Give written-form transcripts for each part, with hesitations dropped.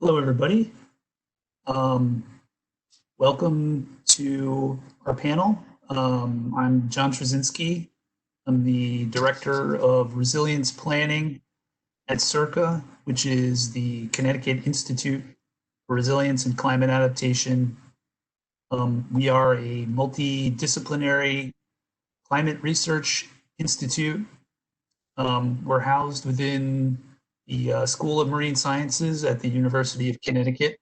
Hello, everybody. Welcome to our panel. I'm John Truscinski. I'm the Director of Resilience Planning at CIRCA, which is the Connecticut Institute for Resilience and Climate Adaptation. We are a multidisciplinary climate research institute. We're housed within the School of Marine Sciences at the University of Connecticut.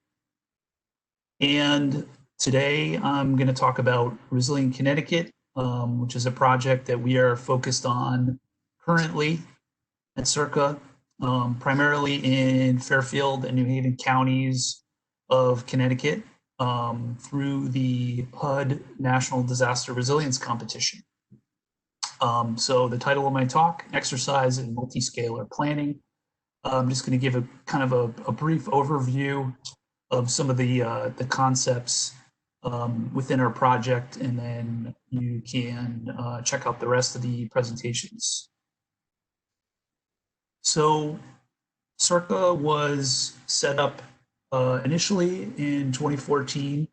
And today I'm going to talk about Resilient Connecticut, which is a project that we are focused on currently at CIRCA, primarily in Fairfield and New Haven counties of Connecticut through the HUD National Disaster Resilience Competition. So the title of my talk, Exercise in Multi-Scalar Planning. I'm just going to give a kind of a brief overview of some of the concepts within our project, and then you can check out the rest of the presentations. So CIRCA was set up initially in 2014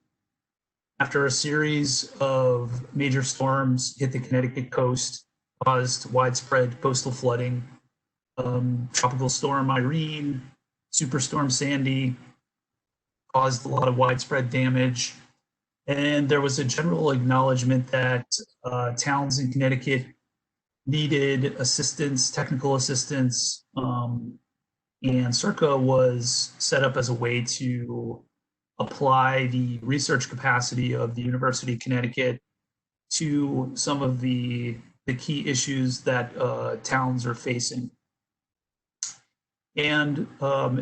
after a series of major storms hit the Connecticut coast, caused widespread coastal flooding. Tropical Storm Irene, Superstorm Sandy caused a lot of widespread damage. And there was a general acknowledgement that towns in Connecticut needed assistance, technical assistance, and CIRCA was set up as a way to apply the research capacity of the University of Connecticut to some of the key issues that towns are facing. And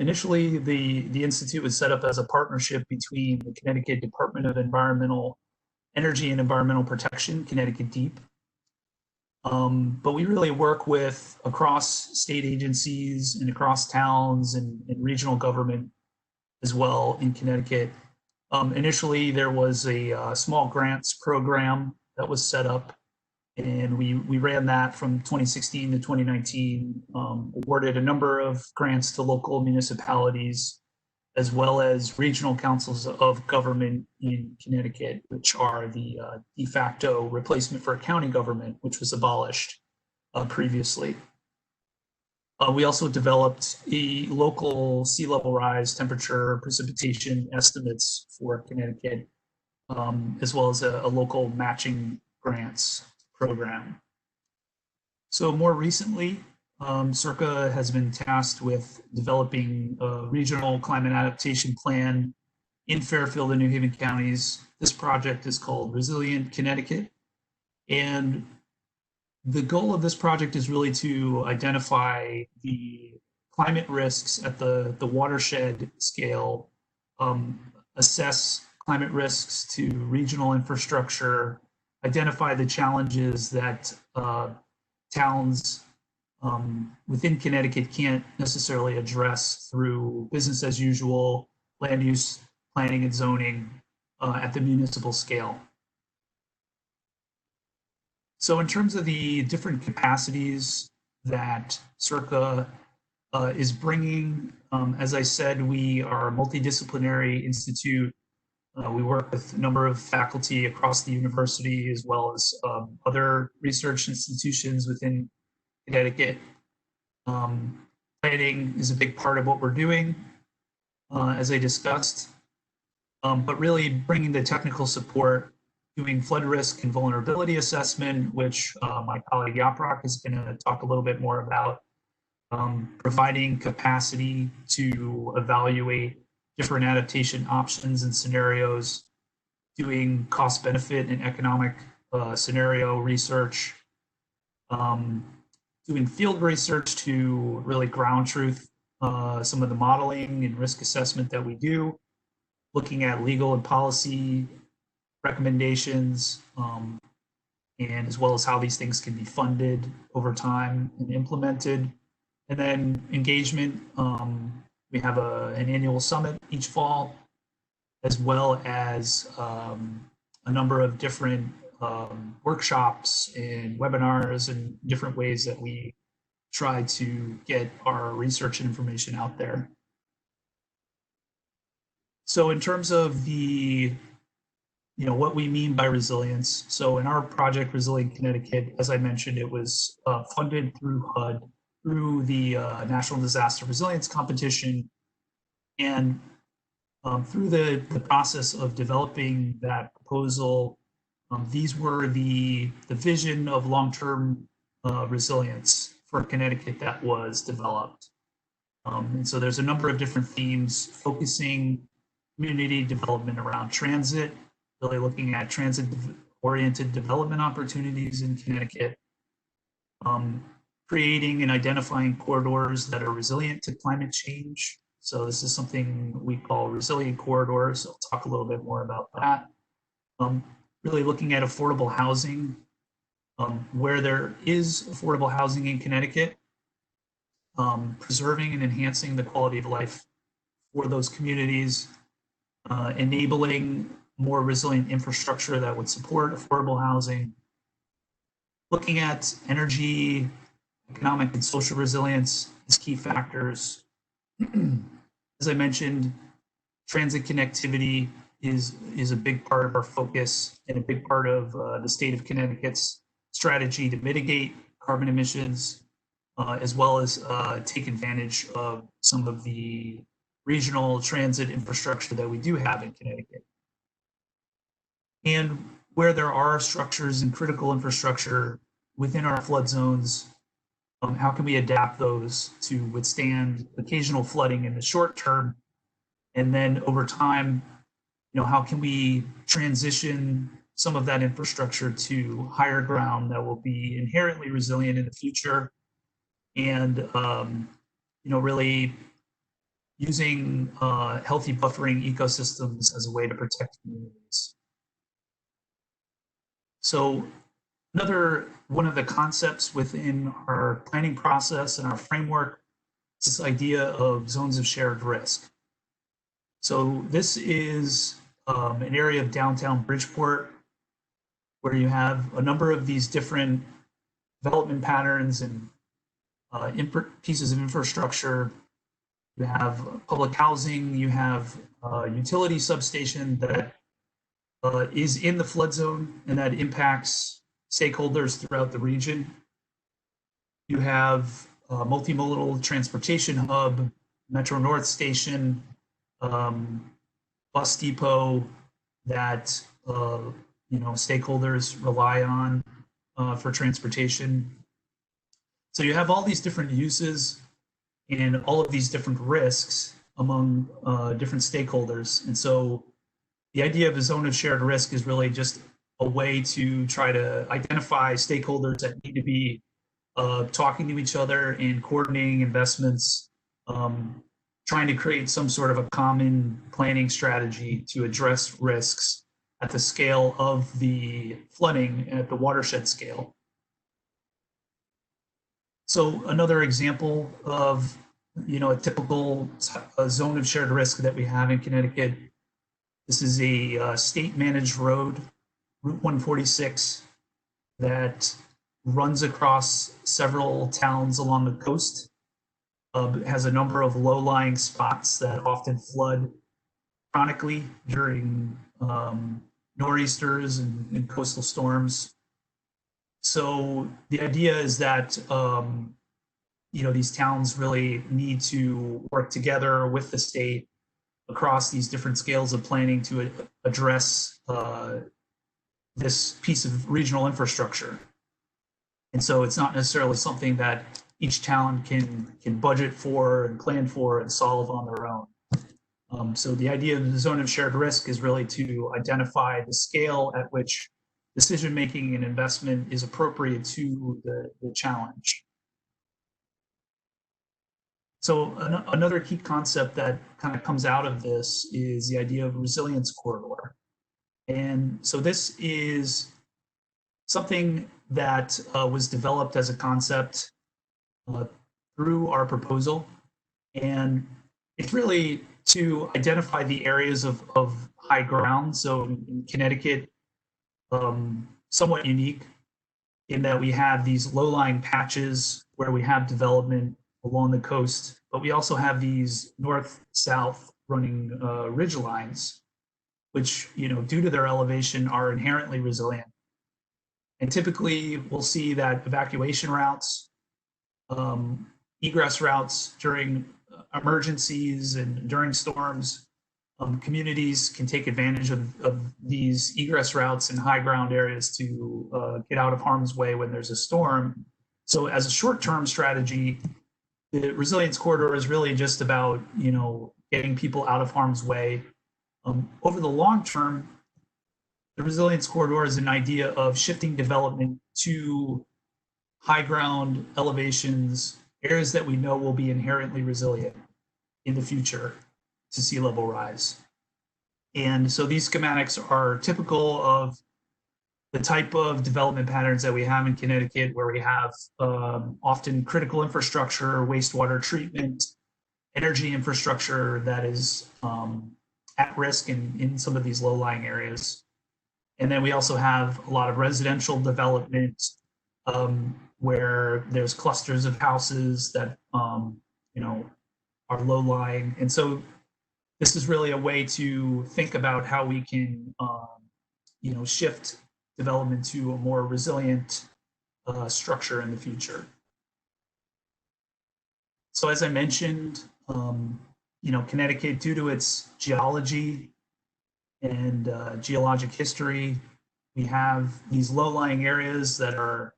initially, the Institute was set up as a partnership between the Connecticut Department of Energy and Environmental Protection, Connecticut DEEP. But we really work with across state agencies and across towns and regional government as well in Connecticut. Initially, there was a small grants program that was set up, and we ran that from 2016 to 2019, awarded a number of grants to local municipalities, as well as regional councils of government in Connecticut, which are the de facto replacement for a county government, which was abolished previously. We also developed a local sea level rise, temperature, precipitation estimates for Connecticut, as well as a local matching grants program. So more recently, CIRCA has been tasked with developing a regional climate adaptation plan in Fairfield and New Haven counties. This project is called Resilient Connecticut. And the goal of this project is really to identify the climate risks at the watershed scale, assess climate risks to regional infrastructure, identify the challenges that towns within Connecticut can't necessarily address through business as usual, land use planning and zoning at the municipal scale. So in terms of the different capacities that CIRCA is bringing, as I said, we are a multidisciplinary institute. We work with a number of faculty across the university, as well as other research institutions within Connecticut. Planning is a big part of what we're doing, as I discussed, but really bringing the technical support, doing flood risk and vulnerability assessment, which my colleague Yaprak is going to talk a little bit more about, providing capacity to evaluate different adaptation options and scenarios, doing cost benefit and economic scenario research, doing field research to really ground truth some of the modeling and risk assessment that we do, looking at legal and policy recommendations, and as well as how these things can be funded over time and implemented. And then engagement, we have an annual summit each fall, as well as a number of different workshops and webinars and different ways that we try to get our research and information out there. So in terms of the, what we mean by resilience. So in our project, Resilient Connecticut, as I mentioned, it was funded through HUD, through the National Disaster Resilience Competition, and through the process of developing that proposal, these were the vision of long-term resilience for Connecticut that was developed. And so there's a number of different themes focusing community development around transit, really looking at transit-oriented development opportunities in Connecticut, creating and identifying corridors that are resilient to climate change. So this is something we call resilient corridors. I'll talk a little bit more about that. Really looking at affordable housing, where there is affordable housing in Connecticut, preserving and enhancing the quality of life for those communities, enabling more resilient infrastructure that would support affordable housing, looking at energy, economic and social resilience as key factors. As I mentioned, transit connectivity is a big part of our focus and a big part of the state of Connecticut's strategy to mitigate carbon emissions, as well as take advantage of some of the regional transit infrastructure that we do have in Connecticut. And where there are structures and critical infrastructure within our flood zones, how can we adapt those to withstand occasional flooding in the short term? And then over time, how can we transition some of that infrastructure to higher ground that will be inherently resilient in the future, and really using healthy buffering ecosystems as a way to protect communities. So another one of the concepts within our planning process and our framework is this idea of zones of shared risk. So this is an area of downtown Bridgeport where you have a number of these different development patterns and pieces of infrastructure. You have public housing, you have a utility substation that is in the flood zone and that impacts stakeholders throughout the region. You have a multimodal transportation hub, Metro North Station, bus depot that stakeholders rely on for transportation. So you have all these different uses and all of these different risks among different stakeholders. And so the idea of a zone of shared risk is really just a way to try to identify stakeholders that need to be talking to each other and coordinating investments, trying to create some sort of a common planning strategy to address risks at the scale of the flooding at the watershed scale. So another example of a typical zone of shared risk that we have in Connecticut. This is a state-managed road, Route 146, that runs across several towns along the coast. It has a number of low-lying spots that often flood chronically during nor'easters and coastal storms. So the idea is that these towns really need to work together with the state across these different scales of planning to address this piece of regional infrastructure. And so it's not necessarily something that each town can budget for and plan for and solve on their own. So the idea of the zone of shared risk is really to identify the scale at which decision-making and investment is appropriate to the challenge. So another key concept that kind of comes out of this is the idea of resilience corridor. And so this is something that was developed as a concept through our proposal. And it's really to identify the areas of high ground. So in Connecticut, somewhat unique in that we have these low-lying patches where we have development along the coast, but we also have these north-south running ridge lines, which, due to their elevation are inherently resilient. And typically we'll see that evacuation routes, egress routes during emergencies and during storms, communities can take advantage of these egress routes in high ground areas to get out of harm's way when there's a storm. So as a short-term strategy, the resilience corridor is really just about, getting people out of harm's way. Over the long term, the resilience corridor is an idea of shifting development to high ground elevations, areas that we know will be inherently resilient in the future to sea level rise. And so these schematics are typical of the type of development patterns that we have in Connecticut, where we have often critical infrastructure, wastewater treatment, energy infrastructure that is at risk in some of these low-lying areas. And then we also have a lot of residential development where there's clusters of houses that are low-lying. And so this is really a way to think about how we can shift development to a more resilient structure in the future. So as I mentioned, Connecticut, due to its geology and geologic history, we have these low-lying areas that are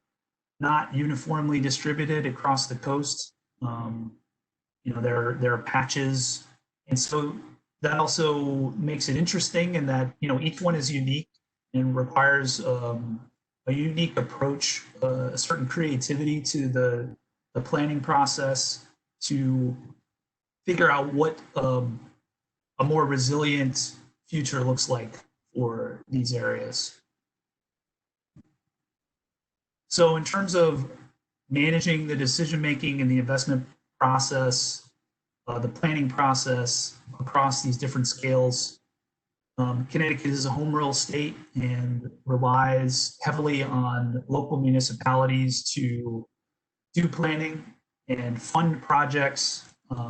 not uniformly distributed across the coast. There are patches, and so that also makes it interesting in that each one is unique and requires a unique approach, a certain creativity to the planning process to figure out what a more resilient future looks like for these areas. So in terms of managing the decision-making and the investment process, the planning process across these different scales, Connecticut is a home rule state and relies heavily on local municipalities to do planning and fund projects,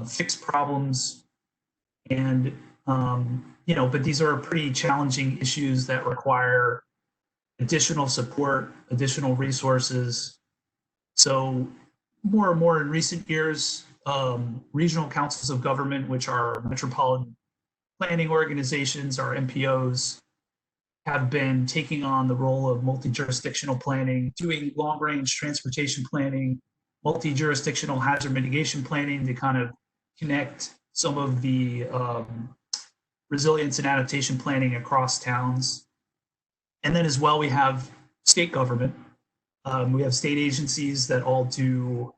fix problems, and but these are pretty challenging issues that require additional support, additional resources. So more and more in recent years, regional councils of government, which are metropolitan planning organizations, or MPOs, have been taking on the role of multi-jurisdictional planning, doing long-range transportation planning, multi-jurisdictional hazard mitigation planning to kind of connect some of the resilience and adaptation planning across towns. And then as well, we have state government. We have state agencies that all do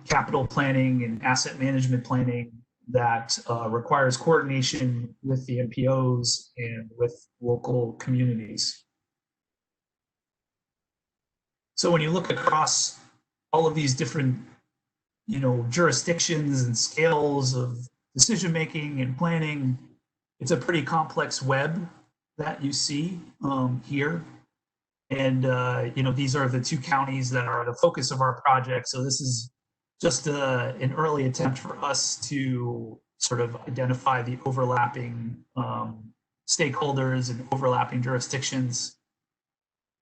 capital planning and asset management planning that requires coordination with the MPOs and with local communities. So when you look across all of these different jurisdictions and scales of decision-making and planning, it's a pretty complex web that you see here. And these are the two counties that are the focus of our project. So this is just an early attempt for us to sort of identify the overlapping stakeholders and overlapping jurisdictions.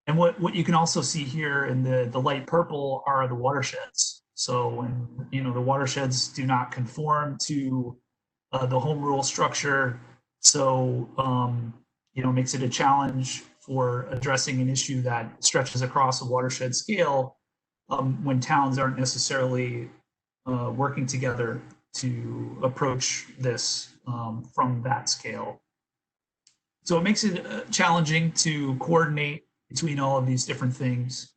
And what you can also see here in the light purple are the watersheds. So when the watersheds do not conform to the home rule structure, so makes it a challenge for addressing an issue that stretches across a watershed scale when towns aren't necessarily working together to approach this from that scale. So it makes it challenging to coordinate between all of these different things,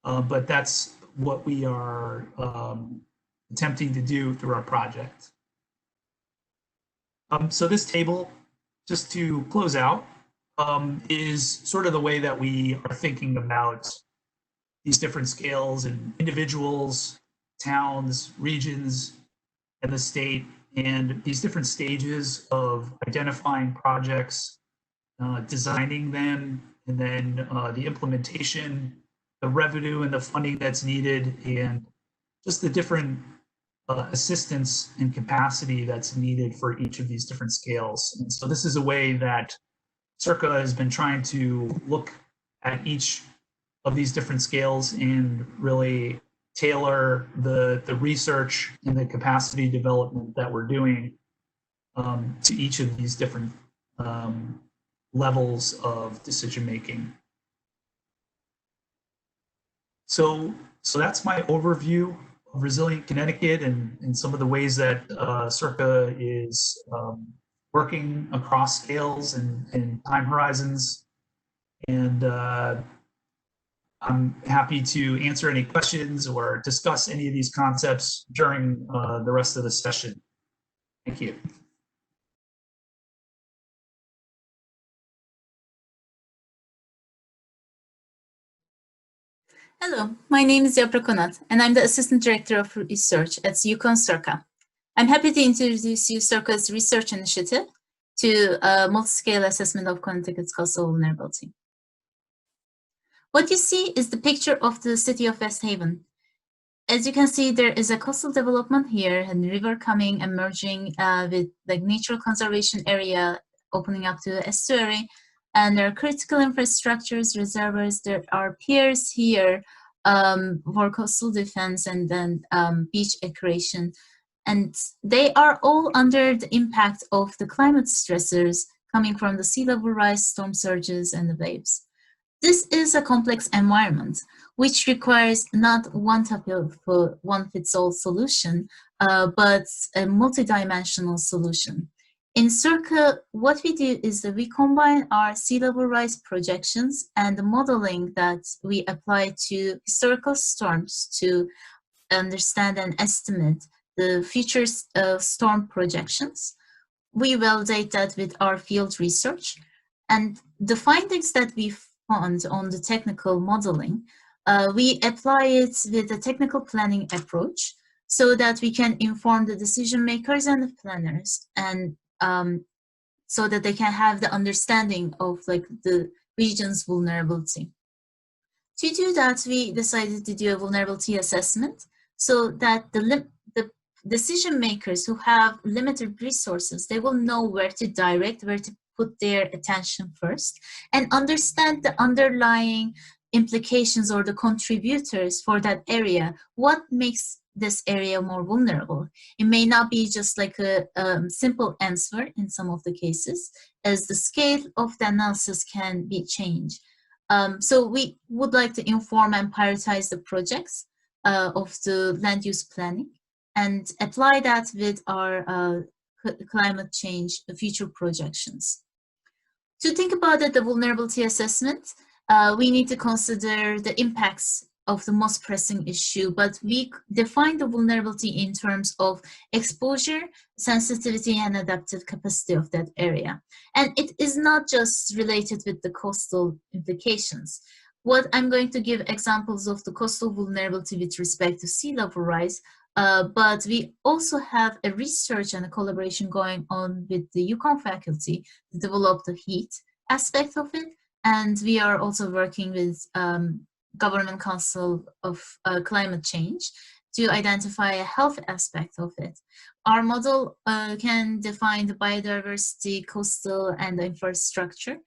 but that's what we are attempting to do through our project. So this table, just to close out, is sort of the way that we are thinking about these different scales and individuals, towns, regions, and the state, and these different stages of identifying projects, designing them, and then the implementation, the revenue and the funding that's needed, and just the different assistance and capacity that's needed for each of these different scales. And so this is a way that CIRCA has been trying to look at each of these different scales and really tailor the research and the capacity development that we're doing to each of these different levels of decision making. So that's my overview of Resilient Connecticut and some of the ways that CIRCA is working across scales and time horizons. And I'm happy to answer any questions or discuss any of these concepts during the rest of the session. Thank you. Hello, my name is Yaprak Onat, and I'm the Assistant Director of Research at UConn CIRCA. I'm happy to introduce you CIRCA's research initiative to multi-scale assessment of Connecticut's coastal vulnerability. What you see is the picture of the city of West Haven. As you can see, there is a coastal development here and river coming and merging with the natural conservation area opening up to the estuary. And there are critical infrastructures, reservoirs, there are piers here for coastal defense and then beach recreation. And they are all under the impact of the climate stressors coming from the sea level rise, storm surges, and the waves. This is a complex environment, which requires not one type of one-fits-all solution, but a multidimensional solution. In CIRCA, what we do is that we combine our sea level rise projections and the modeling that we apply to historical storms to understand and estimate the future storm projections. We validate that with our field research, and the findings that we found on the technical modeling, we apply it with a technical planning approach so that we can inform the decision makers and the planners, and so that they can have the understanding of like the region's vulnerability. To do that, we decided to do a vulnerability assessment so that the decision makers who have limited resources, they will know where to direct, where to put their attention first, and understand the underlying implications or the contributors for that area. What makes this area more vulnerable? It may not be just like a simple answer in some of the cases, as the scale of the analysis can be changed. So we would like to inform and prioritize the projects of the land use planning and apply that with our climate change future projections. To think about it, the vulnerability assessment, we need to consider the impacts of the most pressing issue, but we define the vulnerability in terms of exposure, sensitivity, and adaptive capacity of that area. And it is not just related with the coastal implications. What I'm going to give examples of the coastal vulnerability with respect to sea level rise, but we also have a research and a collaboration going on with the UConn faculty to develop the heat aspect of it. And we are also working with Government Council of Climate Change to identify a health aspect of it. Our model can define the biodiversity, coastal, and the infrastructure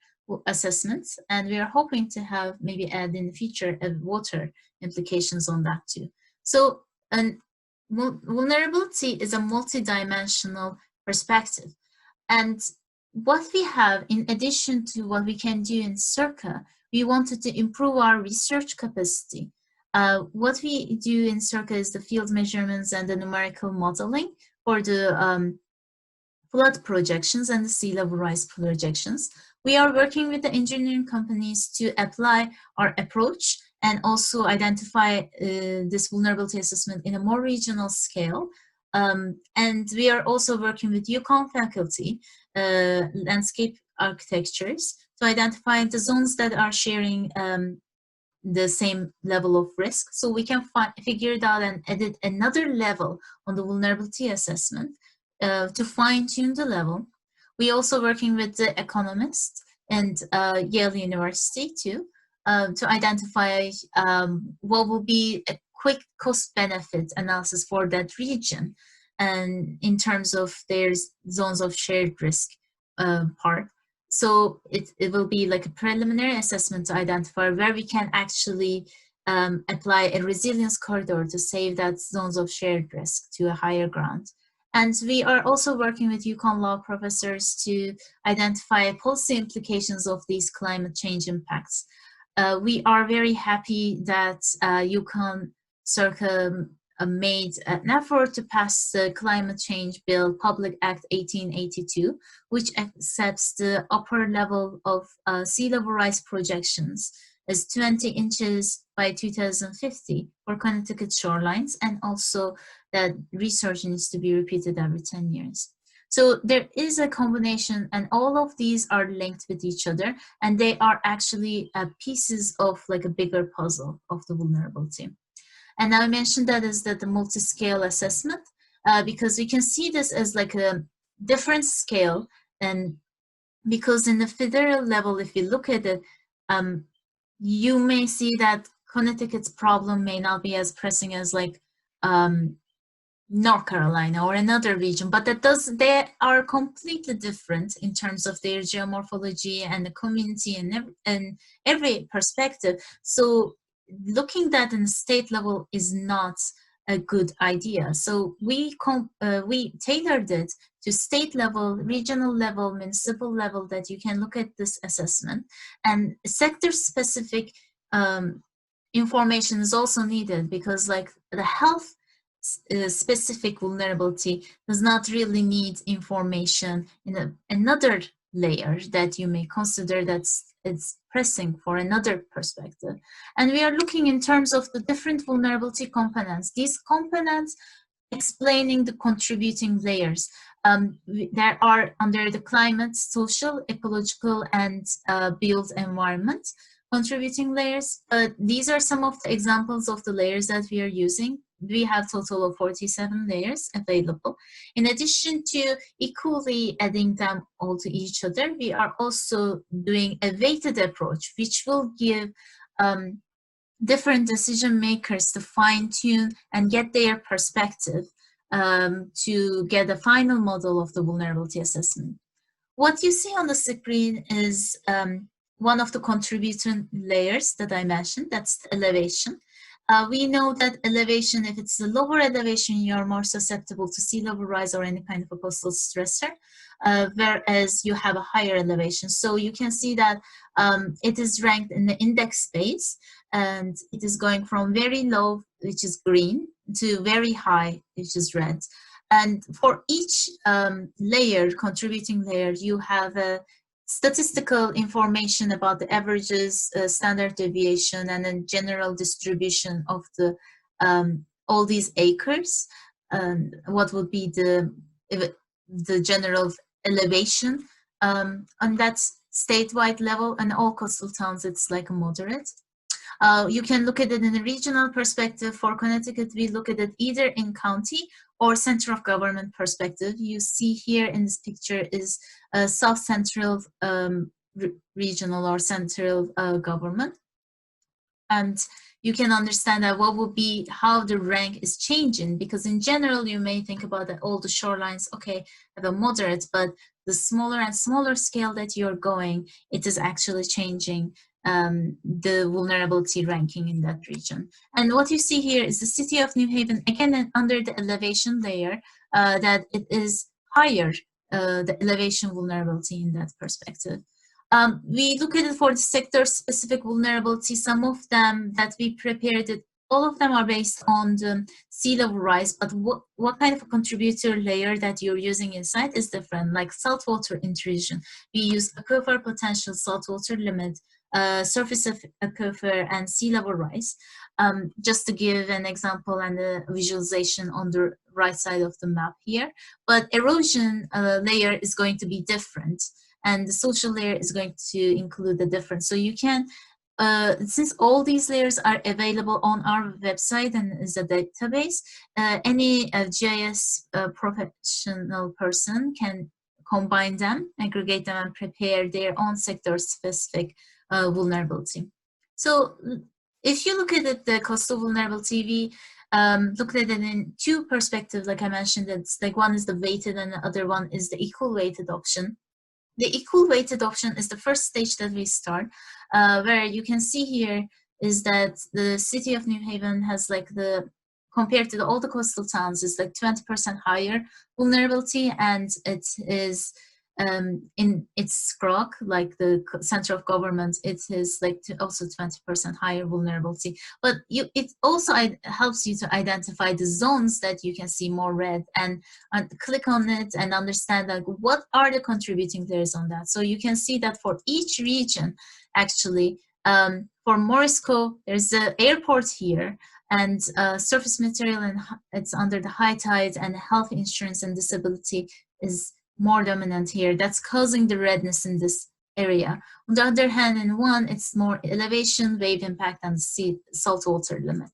assessments, and we are hoping to have maybe add in the future water implications on that too. So vulnerability is a multidimensional perspective, and what we have in addition to what we can do in CIRCA, we wanted to improve our research capacity. What we do in CIRCA is the field measurements and the numerical modeling for the flood projections and the sea level rise projections. We are working with the engineering companies to apply our approach and also identify this vulnerability assessment in a more regional scale. And we are also working with UConn faculty, landscape architectures, to identify the zones that are sharing the same level of risk. So we can figure it out and edit another level on the vulnerability assessment to fine tune the level. We also working with the economists and Yale University too, to identify what will be a quick cost-benefit analysis for that region, and in terms of their zones of shared risk part. So it will be like a preliminary assessment to identify where we can actually apply a resilience corridor to save that zones of shared risk to a higher ground. And we are also working with UConn law professors to identify policy implications of these climate change impacts. We are very happy that UConn CIRCA made an effort to pass the Climate Change Bill, Public Act 1882, which accepts the upper level of sea level rise projections as 20 inches by 2050 for Connecticut shorelines, and also that research needs to be repeated every 10 years. So there is a combination, and all of these are linked with each other, and they are actually pieces of like a bigger puzzle of the vulnerability. And I mentioned that is that the multi-scale assessment, because we can see this as like a different scale, and because in the federal level, if you look at it, you may see that Connecticut's problem may not be as pressing as like North Carolina or another region, but they are completely different in terms of their geomorphology and the community and every perspective. So looking that in the state level is not a good idea. So we tailored it to state level, regional level, municipal level, that you can look at this assessment, and sector specific information is also needed, because like the health specific vulnerability does not really need information in another layer that you may consider that's it's pressing for another perspective. And we are looking in terms of the different vulnerability components. These components explaining the contributing layers. There are under the climate, social, ecological, and built environment contributing layers. But these are some of the examples of the layers that we are using. We have a total of 47 layers available. In addition to equally adding them all to each other, we are also doing a weighted approach, which will give different decision makers to fine tune and get their perspective to get a final model of the vulnerability assessment. What you see on the screen is one of the contributing layers that I mentioned, that's the elevation. We know that elevation, if it's a lower elevation, you're more susceptible to sea level rise or any kind of a coastal stressor, whereas you have a higher elevation. So you can see that it is ranked in the index space, and it is going from very low, which is green, to very high, which is red. And for each layer, contributing layer, you have a statistical information about the averages, standard deviation, and then general distribution of the all these acres. What would be the general elevation on that statewide level, and all coastal towns, it's like a moderate. You can look at it in a regional perspective. For Connecticut, we look at it either in county or center of government perspective. You see here in this picture is a South Central regional or central government. And you can understand that what would be how the rank is changing, because in general, you may think about that all the shorelines, okay, have a moderate, but the smaller and smaller scale that you're going, it is actually changing the vulnerability ranking in that region. And what you see here is the city of New Haven, again, under the elevation layer, that it is higher, the elevation vulnerability in that perspective. We look at it for the sector-specific vulnerability. Some of them that we prepared, all of them are based on the sea level rise, but what kind of a contributor layer that you're using inside is different, like saltwater intrusion. We use aquifer potential, saltwater limit, surface of aquifer, and sea level rise, just to give an example and a visualization on the right side of the map here. But erosion layer is going to be different, and the social layer is going to include the difference. So you can, since all these layers are available on our website and is a database, any GIS professional person can combine them, aggregate them, and prepare their own sector-specific vulnerability. So if you look at it, the coastal vulnerability, we looked at it in two perspectives. Like I mentioned, it's like one is the weighted and the other one is the equal weighted option. The equal weighted option is the first stage that we start, where you can see here is that the city of New Haven has like compared to all the coastal towns, is like 20% higher vulnerability, and it is in its SCROC, like the center of government, it is like also 20% higher vulnerability. But it also helps you to identify the zones that you can see more red, and click on it and understand like what are the contributing layers on that. So you can see that for each region, actually, for Morisco, there's the airport here, and surface material, and it's under the high tide, and health insurance and disability is more dominant here. That's causing the redness in this area. On the other hand, in one, it's more elevation, wave impact, and saltwater limit.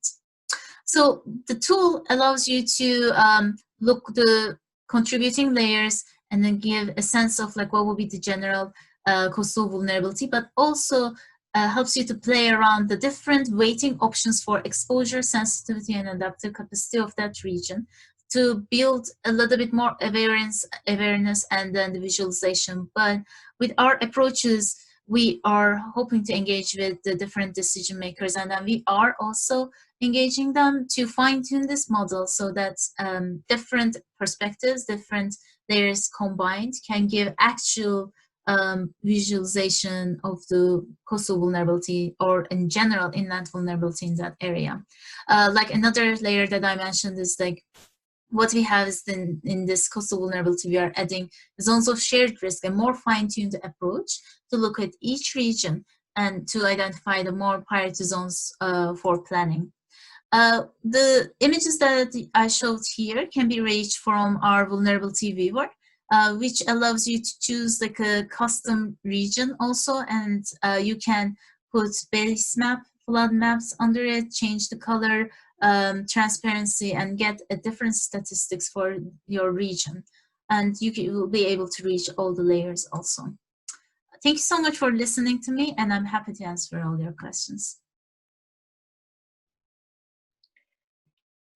So the tool allows you to look the contributing layers and then give a sense of like what will be the general coastal vulnerability, but also helps you to play around the different weighting options for exposure, sensitivity, and adaptive capacity of that region to build a little bit more awareness and then the visualization. But with our approaches, we are hoping to engage with the different decision makers, and then we are also engaging them to fine-tune this model so that different perspectives, different layers combined can give actual visualization of the coastal vulnerability, or in general inland vulnerability in that area. Like another layer that I mentioned is like what we have is in this coastal vulnerability, we are adding zones of shared risk, a more fine-tuned approach to look at each region and to identify the more priority zones for planning. The images that I showed here can be reached from our vulnerability viewer, which allows you to choose like a custom region also, and you can put base map, flood maps under it, change the color, transparency, and get a different statistics for your region. And you will be able to reach all the layers also. Thank you so much for listening to me, and I'm happy to answer all your questions.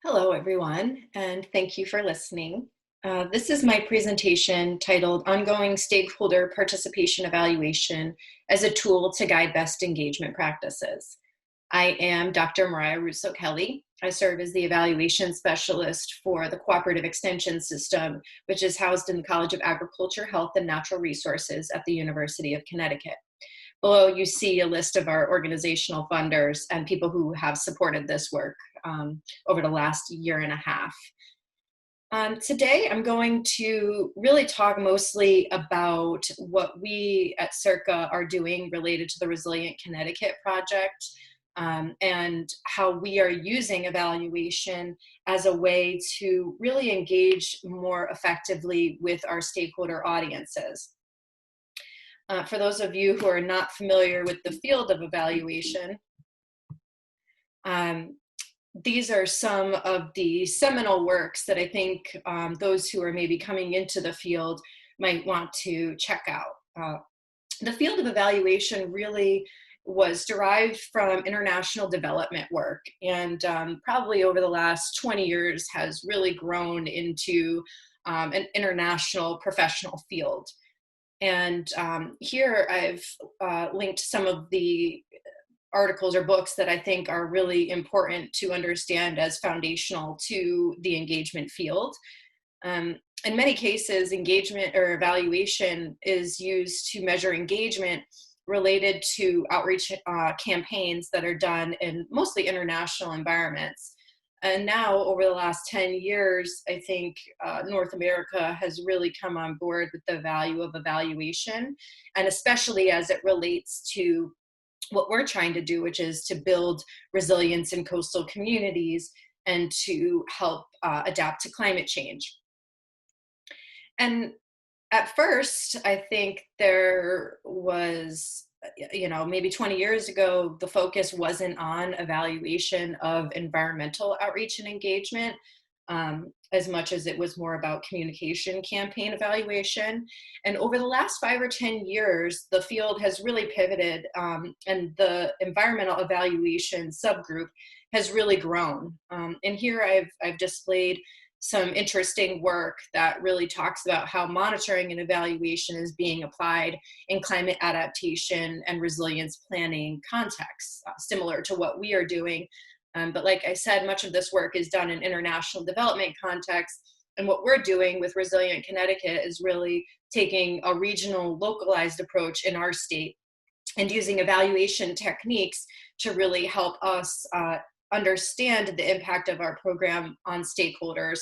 Hello, everyone, and thank you for listening. This is my presentation titled Ongoing Stakeholder Participation Evaluation as a Tool to Guide Best Engagement Practices. I am Dr. Miriah Kelly. I serve as the evaluation specialist for the Cooperative Extension System, which is housed in the College of Agriculture, Health, and Natural Resources at the University of Connecticut. Below, you see a list of our organizational funders and people who have supported this work over the last year and a half. Today, I'm going to really talk mostly about what we at CIRCA are doing related to the Resilient Connecticut project, and how we are using evaluation as a way to really engage more effectively with our stakeholder audiences. For those of you who are not familiar with the field of evaluation, these are some of the seminal works that I think those who are maybe coming into the field might want to check out. The field of evaluation really was derived from international development work, and probably over the last 20 years has really grown into an international professional field. And here I've linked some of the articles or books that I think are really important to understand as foundational to the engagement field. In many cases, engagement or evaluation is used to measure engagement related to outreach campaigns that are done in mostly international environments. And now, over the last 10 years, I think North America has really come on board with the value of evaluation, and especially as it relates to what we're trying to do, which is to build resilience in coastal communities and to help adapt to climate change. And at first, I think there was, maybe 20 years ago, the focus wasn't on evaluation of environmental outreach and engagement. as much as it was more about communication campaign evaluation. And over the last 5 or 10 years, the field has really pivoted, and the environmental evaluation subgroup has really grown. And here I've displayed some interesting work that really talks about how monitoring and evaluation is being applied in climate adaptation and resilience planning contexts, similar to what we are doing. But like I said, much of this work is done in international development context. And what we're doing with Resilient Connecticut is really taking a regional, localized approach in our state and using evaluation techniques to really help us understand the impact of our program on stakeholders,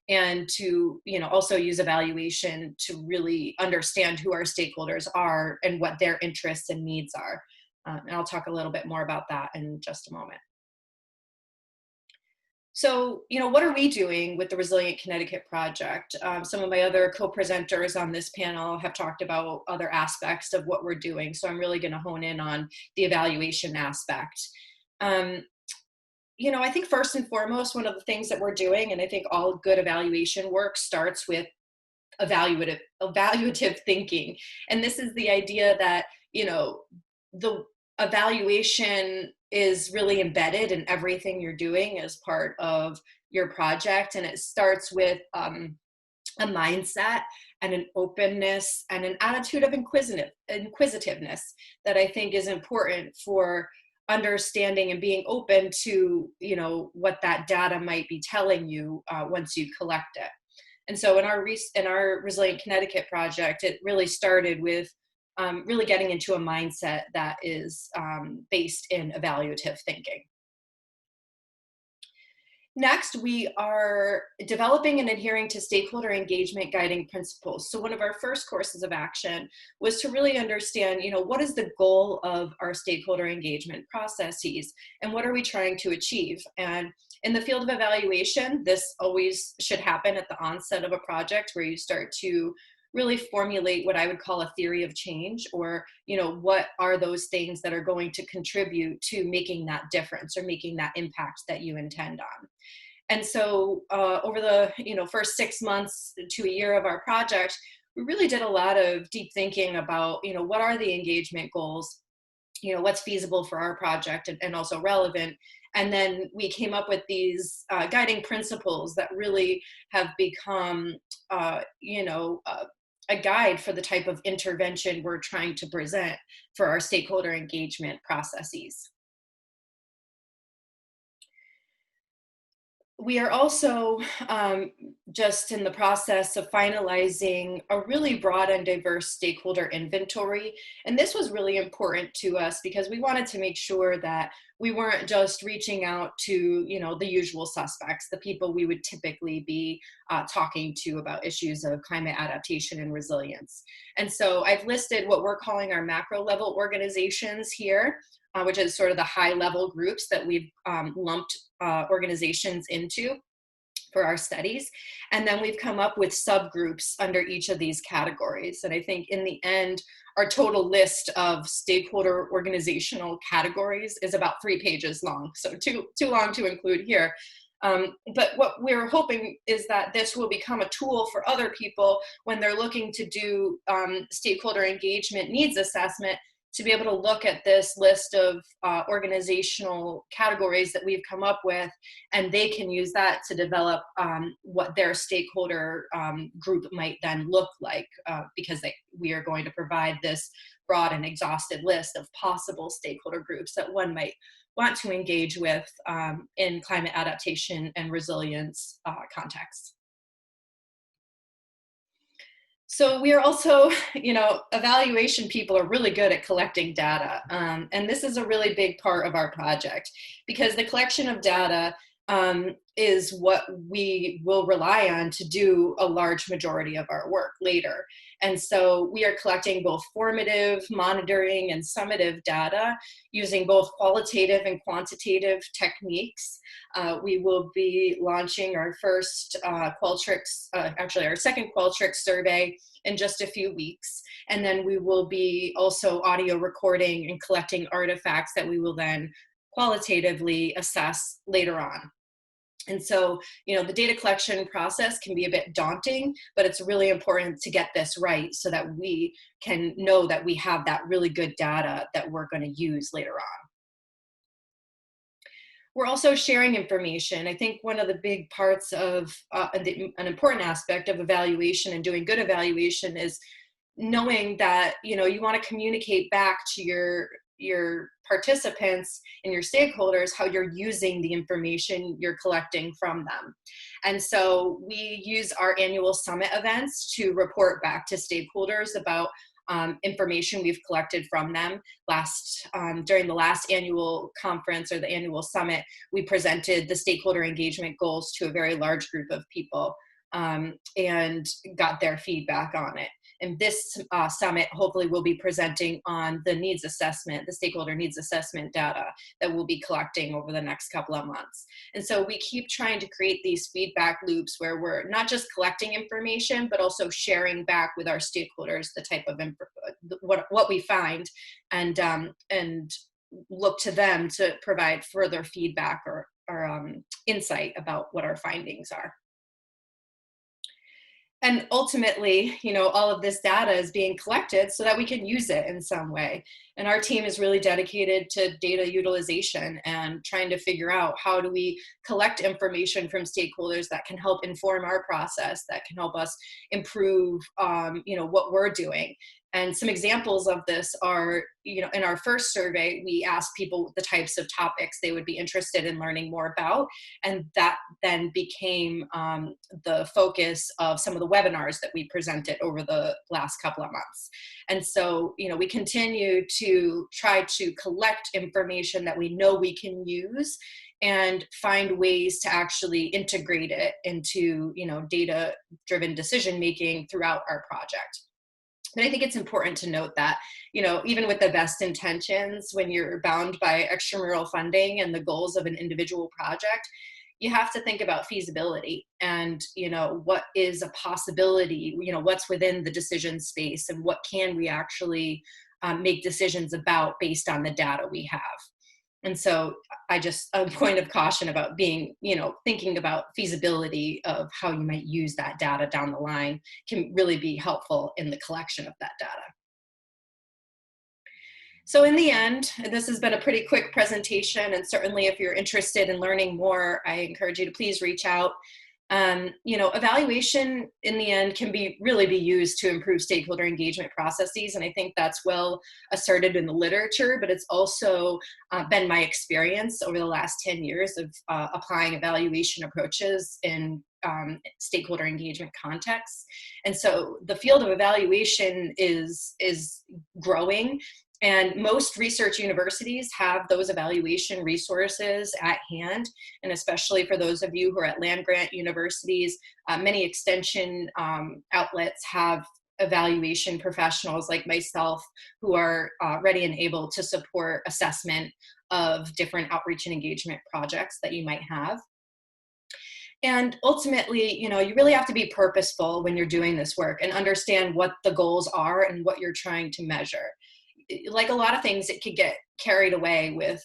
and to also use evaluation to really understand who our stakeholders are and what their interests and needs are. And I'll talk a little bit more about that in just a moment. So, what are we doing with the Resilient Connecticut project? Some of my other co-presenters on this panel have talked about other aspects of what we're doing, so I'm really going to hone in on the evaluation aspect. I think first and foremost, one of the things that we're doing, and I think all good evaluation work starts with evaluative thinking. And this is the idea that, the evaluation is really embedded in everything you're doing as part of your project. And it starts with a mindset and an openness and an attitude of inquisitiveness that I think is important for understanding and being open to, what that data might be telling you once you collect it. And so in our Resilient Connecticut project, it really started with really getting into a mindset that is based in evaluative thinking. Next, we are developing and adhering to stakeholder engagement guiding principles. So one of our first courses of action was to really understand, what is the goal of our stakeholder engagement processes and what are we trying to achieve? And in the field of evaluation, this always should happen at the onset of a project where you start to really formulate what I would call a theory of change, or, what are those things that are going to contribute to making that difference or making that impact that you intend on. And so over the, first 6 months to a year of our project, we really did a lot of deep thinking about, what are the engagement goals, what's feasible for our project and also relevant. And then we came up with these guiding principles that really have become, a guide for the type of intervention we're trying to present for our stakeholder engagement processes. We are also just in the process of finalizing a really broad and diverse stakeholder inventory. And this was really important to us because we wanted to make sure that we weren't just reaching out to, the usual suspects, the people we would typically be talking to about issues of climate adaptation and resilience. And so I've listed what we're calling our macro level organizations here, which is sort of the high level groups that we've lumped organizations into for our studies. And then we've come up with subgroups under each of these categories. And I think in the end, our total list of stakeholder organizational categories is about 3 pages long. So too long to include here. But what we're hoping is that this will become a tool for other people when they're looking to do stakeholder engagement needs assessment, to be able to look at this list of organizational categories that we've come up with, and they can use that to develop what their stakeholder group might then look like, because we are going to provide this broad and exhaustive list of possible stakeholder groups that one might want to engage with in climate adaptation and resilience contexts. So we are also, evaluation people are really good at collecting data. And this is a really big part of our project, because the collection of data is what we will rely on to do a large majority of our work later. And so we are collecting both formative, monitoring, and summative data using both qualitative and quantitative techniques. We will be launching our first our second Qualtrics survey in just a few weeks. And then we will be also audio recording and collecting artifacts that we will then qualitatively assess later on. And so, the data collection process can be a bit daunting, but it's really important to get this right so that we can know that we have that really good data that we're going to use later on. We're also sharing information. I think one of the big parts of an important aspect of evaluation and doing good evaluation is knowing that, you want to communicate back to your participants and your stakeholders how you're using the information you're collecting from them. And so we use our annual summit events to report back to stakeholders about information we've collected from them. During the last annual conference or the annual summit, we presented the stakeholder engagement goals to a very large group of people and got their feedback on it. And this summit hopefully will be presenting on the needs assessment, the stakeholder needs assessment data that we'll be collecting over the next couple of months. And so we keep trying to create these feedback loops where we're not just collecting information, but also sharing back with our stakeholders the type of what we find, and look to them to provide further feedback or insight about what our findings are. And ultimately, all of this data is being collected so that we can use it in some way. And our team is really dedicated to data utilization and trying to figure out how do we collect information from stakeholders that can help inform our process, that can help us improve, what we're doing. And some examples of this are, in our first survey, we asked people the types of topics they would be interested in learning more about. And that then became the focus of some of the webinars that we presented over the last couple of months. And so, we continue to try to collect information that we know we can use and find ways to actually integrate it into, data-driven decision-making throughout our project. But I think it's important to note that, even with the best intentions, when you're bound by extramural funding and the goals of an individual project, you have to think about feasibility and, what is a possibility, what's within the decision space and what can we actually make decisions about based on the data we have. And so a point of caution about being, thinking about feasibility of how you might use that data down the line can really be helpful in the collection of that data. So in the end, this has been a pretty quick presentation, and certainly if you're interested in learning more, I encourage you to please reach out. Evaluation in the end can really be used to improve stakeholder engagement processes. And I think that's well asserted in the literature, but it's also been my experience over the last 10 years of applying evaluation approaches in stakeholder engagement contexts. And so the field of evaluation is growing. And most research universities have those evaluation resources at hand. And especially for those of you who are at land-grant universities, many extension outlets have evaluation professionals like myself who are ready and able to support assessment of different outreach and engagement projects that you might have. And ultimately, you really have to be purposeful when you're doing this work and understand what the goals are and what you're trying to measure. Like a lot of things, it could get carried away with,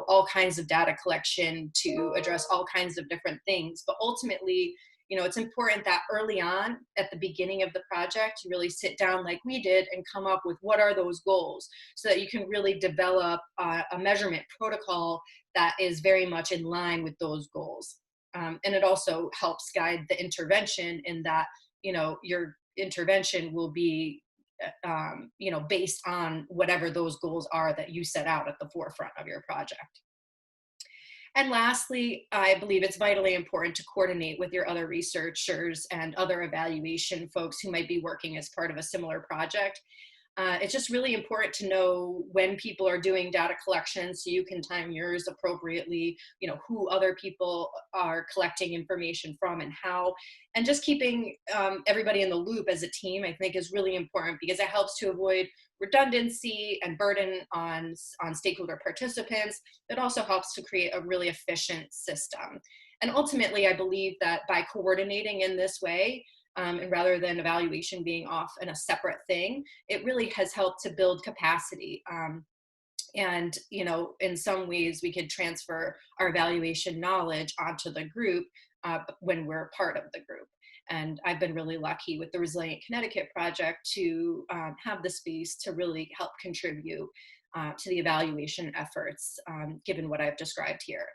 all kinds of data collection to address all kinds of different things. But ultimately, it's important that early on at the beginning of the project, you really sit down like we did and come up with what are those goals so that you can really develop a measurement protocol that is very much in line with those goals. And it also helps guide the intervention in that, your intervention will be based on whatever those goals are that you set out at the forefront of your project. And lastly, I believe it's vitally important to coordinate with your other researchers and other evaluation folks who might be working as part of a similar project. It's just really important to know when people are doing data collection so you can time yours appropriately, who other people are collecting information from and how. And just keeping everybody in the loop as a team, I think, is really important because it helps to avoid redundancy and burden on stakeholder participants. It also helps to create a really efficient system. And ultimately, I believe that by coordinating in this way, and rather than evaluation being off in a separate thing, it really has helped to build capacity. And, you know, in some ways we could transfer our evaluation knowledge onto the group when we're part of the group. And I've been really lucky with the Resilient Connecticut project to have the space to really help contribute to the evaluation efforts, given what I've described here.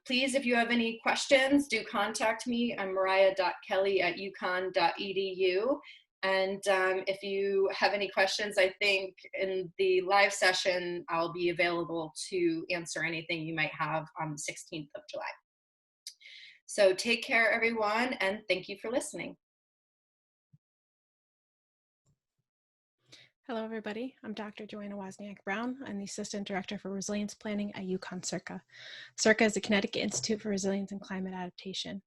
Please, if you have any questions, do contact me. I'm miriah.kelly@uconn.edu. And if you have any questions, I think in the live session, I'll be available to answer anything you might have on the 16th of July. So take care, everyone, and thank you for listening. Hello, everybody. I'm Dr. Joanna Wozniak-Brown. I'm the Assistant Director for Resilience Planning at UConn CIRCA. CIRCA is the Connecticut Institute for Resilience and Climate Adaptation.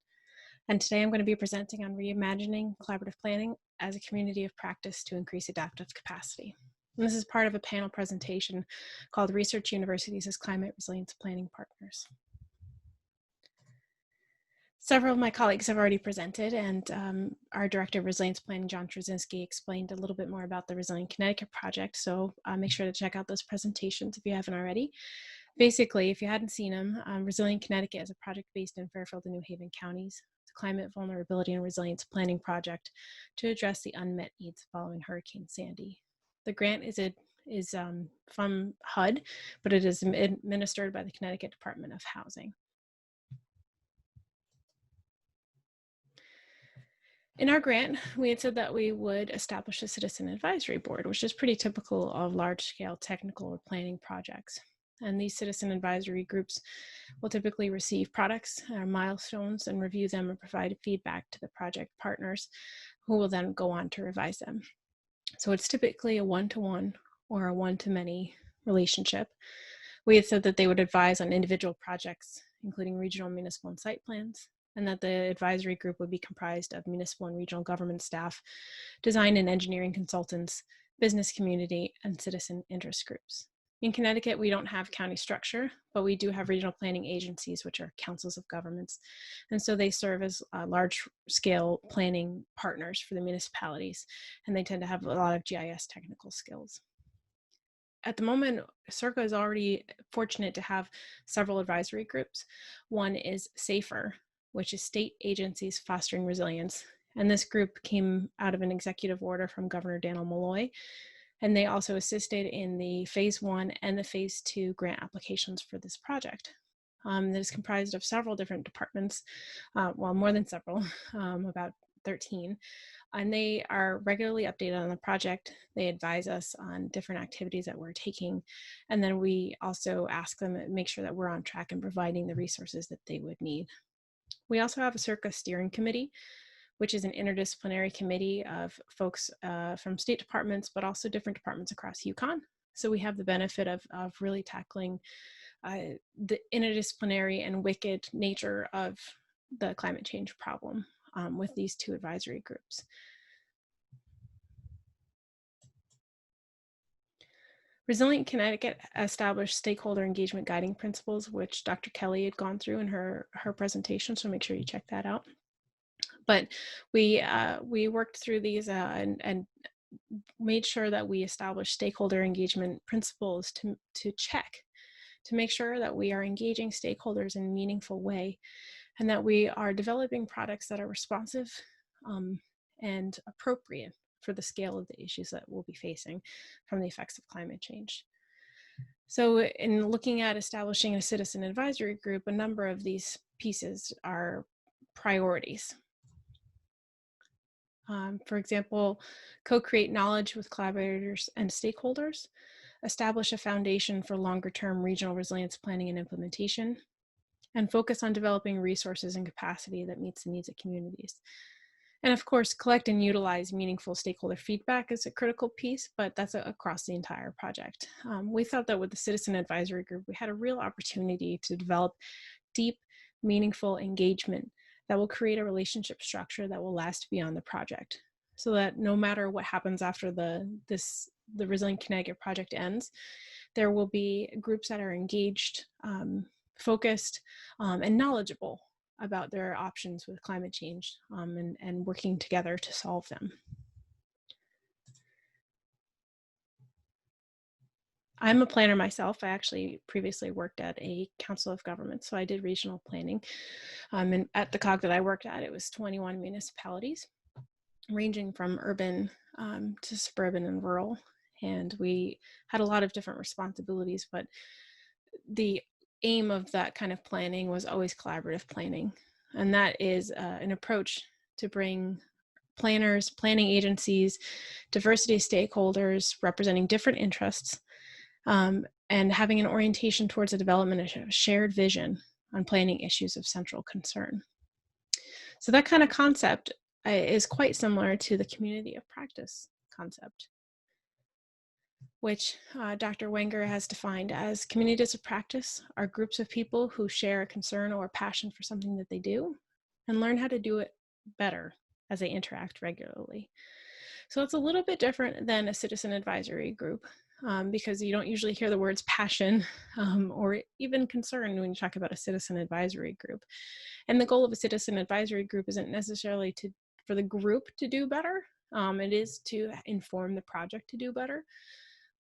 And today I'm going to be presenting on reimagining collaborative planning as a community of practice to increase adaptive capacity. And this is part of a panel presentation called Research Universities as Climate Resilience Planning Partners. Several of my colleagues have already presented, and our Director of Resilience Planning, John Truscinski, explained a little bit more about the Resilient Connecticut project, so make sure to check out those presentations if you haven't already. Basically, if you hadn't seen them, Resilient Connecticut is a project based in Fairfield and New Haven counties. It's a climate vulnerability and resilience planning project to address the unmet needs following Hurricane Sandy. The grant is from HUD, but it is administered by the Connecticut Department of Housing. In our grant, we had said that we would establish a citizen advisory board, which is pretty typical of large-scale technical or planning projects. And these citizen advisory groups will typically receive products or milestones and review them and provide feedback to the project partners, who will then go on to revise them. So it's typically a one-to-one or a one-to-many relationship. We had said that they would advise on individual projects, including regional, municipal, and site plans, and that the advisory group would be comprised of municipal and regional government staff, design and engineering consultants, business community, and citizen interest groups. In Connecticut, we don't have county structure, but we do have regional planning agencies, which are councils of governments. And so they serve as large-scale planning partners for the municipalities, and they tend to have a lot of GIS technical skills. At the moment, CIRCA is already fortunate to have several advisory groups. One is SAFER, which is State Agencies Fostering Resilience. And this group came out of an executive order from Governor Daniel Malloy. And they also assisted in the phase 1 and the phase 2 grant applications for this project. That is comprised of several different departments, well, more than several, about 13. And they are regularly updated on the project. They advise us on different activities that we're taking. And then we also ask them to make sure that we're on track and providing the resources that they would need. We also have a CIRCA steering committee, which is an interdisciplinary committee of folks from state departments, but also different departments across UConn. So we have the benefit of really tackling the interdisciplinary and wicked nature of the climate change problem with these two advisory groups. Resilient Connecticut established stakeholder engagement guiding principles, which Dr. Kelly had gone through in her presentation, so make sure you check that out. But we worked through these and made sure that we established stakeholder engagement principles to check, to make sure that we are engaging stakeholders in a meaningful way, and that we are developing products that are responsive and appropriate for the scale of the issues that we'll be facing from the effects of climate change. So in looking at establishing a citizen advisory group, a number of these pieces are priorities. For example, co-create knowledge with collaborators and stakeholders, establish a foundation for longer-term regional resilience planning and implementation, and focus on developing resources and capacity that meets the needs of communities. And of course, collect and utilize meaningful stakeholder feedback is a critical piece, but that's across the entire project. We thought that with the Citizen Advisory Group, we had a real opportunity to develop deep, meaningful engagement that will create a relationship structure that will last beyond the project, so that no matter what happens after the Resilient Connecticut project ends, there will be groups that are engaged, focused, and knowledgeable about their options with climate change and working together to solve them. I'm a planner myself. I actually previously worked at a council of government, so I did regional planning. And at the COG that I worked at, it was 21 municipalities, ranging from urban to suburban and rural. And we had a lot of different responsibilities, but the aim of that kind of planning was always collaborative planning. And that is an approach to bring planners, planning agencies, diversity stakeholders representing different interests, and having an orientation towards the development of a shared vision on planning issues of central concern. So that kind of concept is quite similar to the community of practice concept, which Dr. Wenger has defined as communities of practice are groups of people who share a concern or passion for something that they do and learn how to do it better as they interact regularly. So it's a little bit different than a citizen advisory group, because you don't usually hear the words passion or even concern when you talk about a citizen advisory group. And the goal of a citizen advisory group isn't necessarily for the group to do better. It is to inform the project to do better.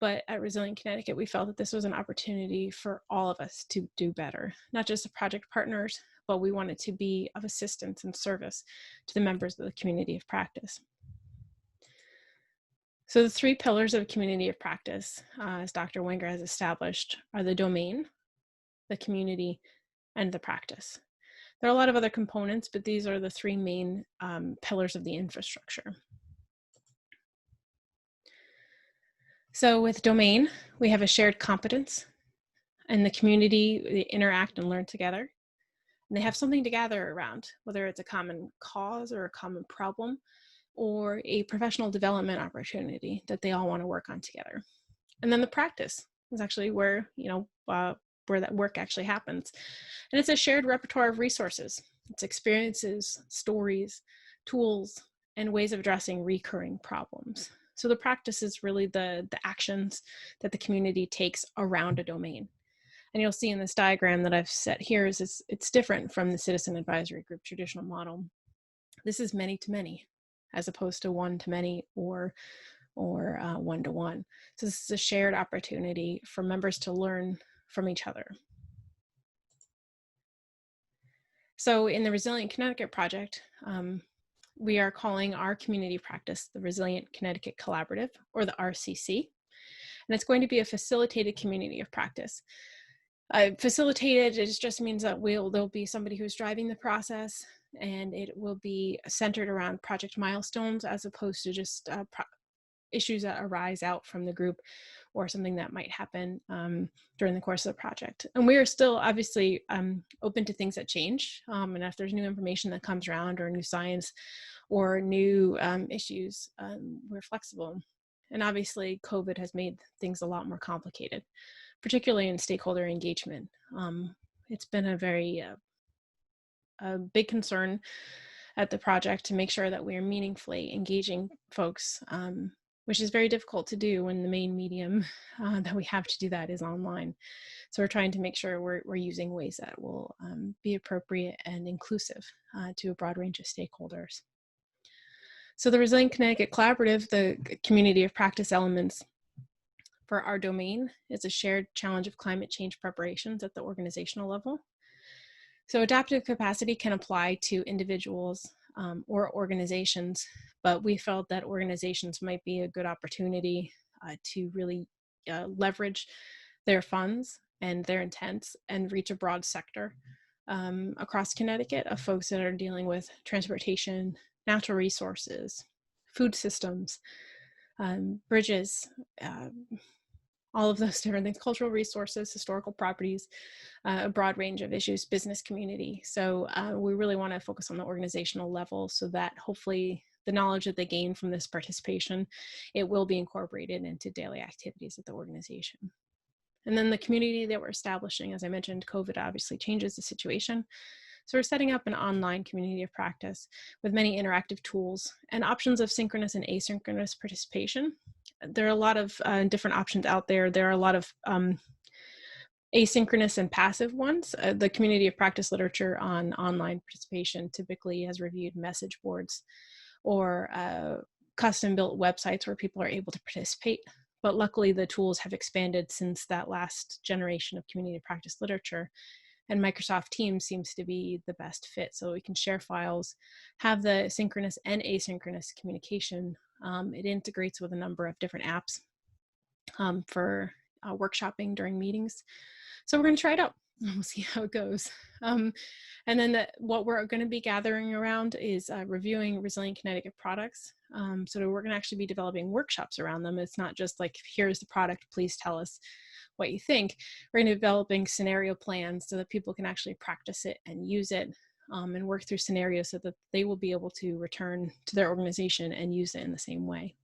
But at Resilient Connecticut, we felt that this was an opportunity for all of us to do better, not just the project partners, but we wanted to be of assistance and service to the members of the community of practice. So the three pillars of community of practice, as Dr. Wenger has established, are the domain, the community, and the practice. There are a lot of other components, but these are the three main pillars of the infrastructure. So with domain, we have a shared competence, and the community, they interact and learn together. And they have something to gather around, whether it's a common cause or a common problem, or a professional development opportunity that they all want to work on together. And then the practice is actually where, where that work actually happens. And it's a shared repertoire of resources. It's experiences, stories, tools, and ways of addressing recurring problems. So the practice is really the actions that the community takes around a domain. And you'll see in this diagram that I've set here is it's different from the citizen advisory group traditional model. This is many to many, as opposed to one to many or one to one. So this is a shared opportunity for members to learn from each other. So in the Resilient Connecticut project, we are calling our community practice the Resilient Connecticut Collaborative, or the RCC. And it's going to be a facilitated community of practice. Facilitated, it just means that there'll be somebody who's driving the process, and it will be centered around project milestones as opposed to just issues that arise out from the group or something that might happen during the course of the project. And we are still obviously open to things that change. And if there's new information that comes around or new science or new issues, we're flexible. And obviously COVID has made things a lot more complicated, particularly in stakeholder engagement. It's been a very big concern at the project to make sure that we are meaningfully engaging folks, which is very difficult to do when the main medium that we have to do that is online. So we're trying to make sure we're using ways that will be appropriate and inclusive to a broad range of stakeholders. So the Resilient Connecticut Collaborative, the community of practice elements for our domain, is a shared challenge of climate change preparations at the organizational level. So adaptive capacity can apply to individuals or organizations, but we felt that organizations might be a good opportunity to really leverage their funds and their intents and reach a broad sector across Connecticut of folks that are dealing with transportation, natural resources, food systems, bridges, all of those different things, cultural resources, historical properties, a broad range of issues, business community. So we really want to focus on the organizational level so that hopefully the knowledge that they gain from this participation, it will be incorporated into daily activities at the organization. And then the community that we're establishing, as I mentioned, COVID obviously changes the situation. So we're setting up an online community of practice with many interactive tools and options of synchronous and asynchronous participation. There are a lot of different options out there. There are a lot of asynchronous and passive ones. The community of practice literature on online participation typically has reviewed message boards or custom built websites where people are able to participate But luckily the tools have expanded since that last generation of community practice literature, and Microsoft Teams seems to be the best fit. So we can share files, have the synchronous and asynchronous communication. It integrates with a number of different apps for workshopping during meetings. So we're going to try it out. We'll see how it goes. And then what we're going to be gathering around is reviewing Resilient Connecticut products. So we're going to actually be developing workshops around them. It's not just like, here's the product, please tell us what you think. We're going to be developing scenario plans so that people can actually practice it and use it and work through scenarios so that they will be able to return to their organization and use it in the same way.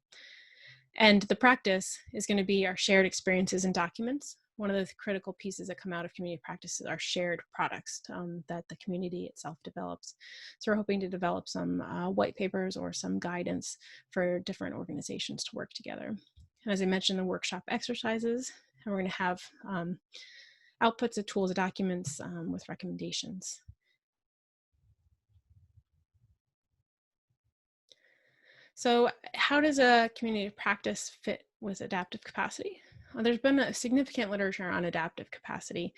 And the practice is going to be our shared experiences and documents. One of the critical pieces that come out of community practice is our shared products that the community itself develops. So we're hoping to develop some white papers or some guidance for different organizations to work together. And as I mentioned, the workshop exercises, and we're going to have outputs of tools and documents with recommendations. So how does a community practice fit with adaptive capacity? There's been a significant literature on adaptive capacity,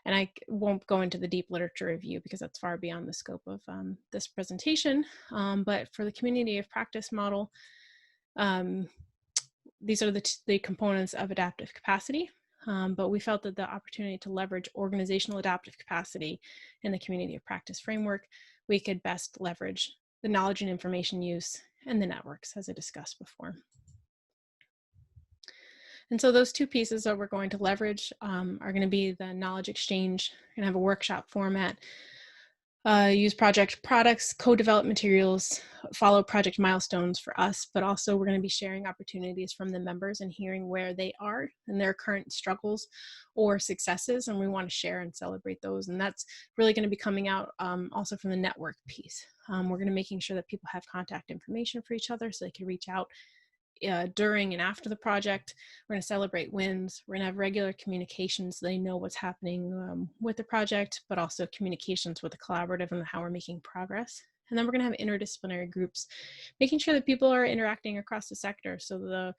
and I won't go into the deep literature review because that's far beyond the scope of this presentation. But for the community of practice model, these are the components of adaptive capacity. But we felt that the opportunity to leverage organizational adaptive capacity in the community of practice framework, we could best leverage the knowledge and information use and the networks, as I discussed before. And so those two pieces that we're going to leverage are going to be the knowledge exchange. We're going to have a workshop format, use project products, co-develop materials, follow project milestones for us, but also we're going to be sharing opportunities from the members and hearing where they are and their current struggles or successes, and we want to share and celebrate those. And that's really going to be coming out also from the network piece. We're going to making sure that people have contact information for each other so they can reach out during and after the project. We're going to celebrate wins. We're going to have regular communications so they know what's happening with the project, but also communications with the collaborative and how we're making progress. And then we're going to have interdisciplinary groups, making sure that people are interacting across the sector so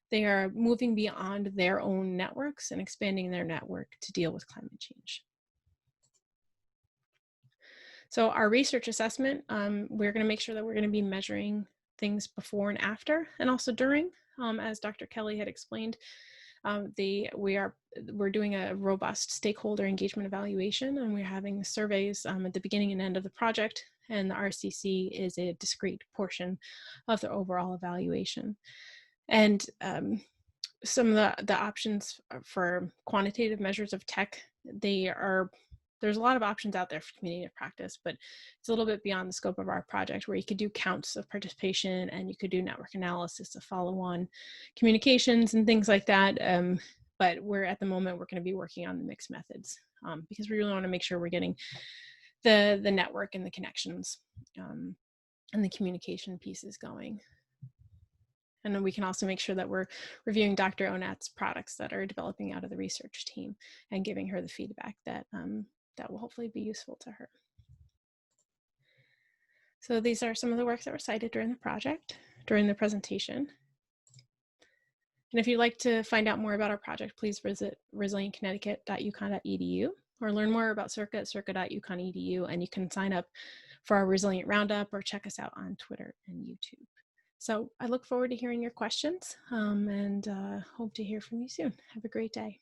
they are moving beyond their own networks and expanding their network to deal with climate change. So our research assessment, we're going to make sure that we're going to be measuring things before and after, and also during, as Dr. Kelly had explained. We're doing a robust stakeholder engagement evaluation, and we're having surveys at the beginning and end of the project, and the RCC is a discrete portion of the overall evaluation. And some of the options for quantitative measures of tech, there's a lot of options out there for community of practice, but it's a little bit beyond the scope of our project, where you could do counts of participation and you could do network analysis to follow on communications and things like that. But at the moment, we're going to be working on the mixed methods because we really want to make sure we're getting the network and the connections and the communication pieces going. And then we can also make sure that we're reviewing Dr. Onat's products that are developing out of the research team and giving her the feedback that will hopefully be useful to her. So these are some of the works that were cited during the project, during the presentation. And if you'd like to find out more about our project, please visit resilientconnecticut.uconn.edu or learn more about CIRCA at circa.uconn.edu, and you can sign up for our Resilient Roundup or check us out on Twitter and YouTube. So I look forward to hearing your questions and hope to hear from you soon. Have a great day.